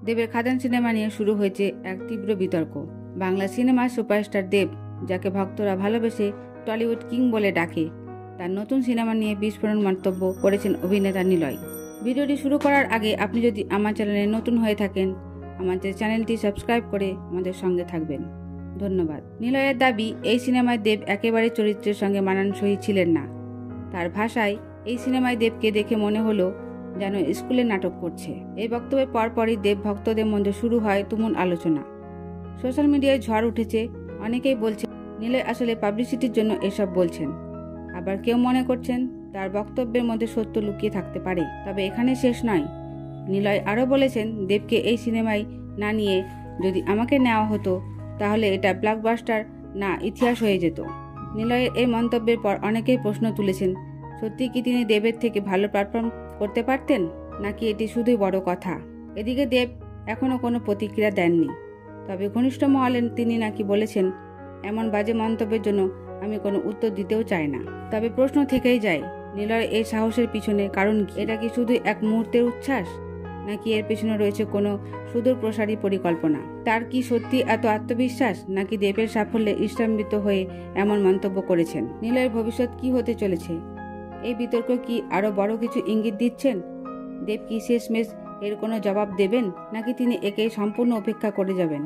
দেবের খাদান সিনেমা নিয়ে শুরু হয়েছে এক তীব্র বিতর্ক। বাংলা সিনেমার সুপারস্টার দেব, যাকে ভক্তরা ভালোবেসে টলিউড কিং বলে ডাকে, তার নতুন সিনেমা নিয়ে বিস্ফোরণ মন্তব্য করেছেন অভিনেতা নিলয়। ভিডিওটি শুরু করার আগে আপনি যদি আমার চ্যানেলে নতুন হয়ে থাকেন, আমাদের চ্যানেলটি সাবস্ক্রাইব করে আমাদের সঙ্গে থাকবেন। ধন্যবাদ। নিলয়ের দাবি, এই সিনেমায় দেব একেবারে চরিত্রের সঙ্গে মানানসই ছিলেন না। তার ভাষায়, এই সিনেমায় দেবকে দেখে মনে হলো যেন স্কুলে নাটক করছে। এই বক্তব্যের পরপরই দেব ভক্তদের মধ্যে শুরু হয় তুমুল আলোচনা। সোশ্যাল মিডিয়ায় ঝড় উঠেছে। অনেকেই বলছে নিলয় আসলে পাবলিসিটির জন্য এসব বলছেন। আবার কেউ মনে করছেন তার বক্তব্যের মধ্যে সত্য লুকিয়ে থাকতে পারে। তবে এখানে শেষ নয়। নিলয় আরও বলেছেন, দেবকে এই সিনেমায় না নিয়ে যদি আমাকে নেওয়া হতো তাহলে এটা ব্লকবাস্টার না ইতিহাস হয়ে যেত। নিলয়ের এই মন্তব্যের পর অনেকেই প্রশ্ন তুলেছেন, সত্যি কি তিনি দেবের থেকে ভালো পারফর্ম করতে পারতেন, নাকি এটি শুধুই বড় কথা। এদিকে দেব এখনও কোনো প্রতিক্রিয়া দেননি। তবে ঘনিষ্ঠ মহলে তিনি নাকি বলেছেন, এমন বাজে মন্তব্যের জন্য আমি কোনো উত্তর দিতেও চাই না। তবে প্রশ্ন থেকেই যায়, নিলয়ের এই সাহসের পিছনে কারণ কি? এটা কি শুধু এক মুহূর্তের উচ্ছ্বাস, নাকি এর পেছনে রয়েছে কোনো সুদূর প্রসারী পরিকল্পনা? তার কি সত্যি এত আত্মবিশ্বাস, নাকি দেবের সাফল্যে ঈর্ষান্বিত হয়ে এমন মন্তব্য করেছেন? নিলয়ের ভবিষ্যৎ কি হতে চলেছে? এই বিতর্ক কি আরও বড় কিছু ইঙ্গিত দিচ্ছেন? দেব কি শেষমেশ এর কোনো জবাব দেবেন, নাকি তিনি একেই সম্পূর্ণ উপেক্ষা করে যাবেন?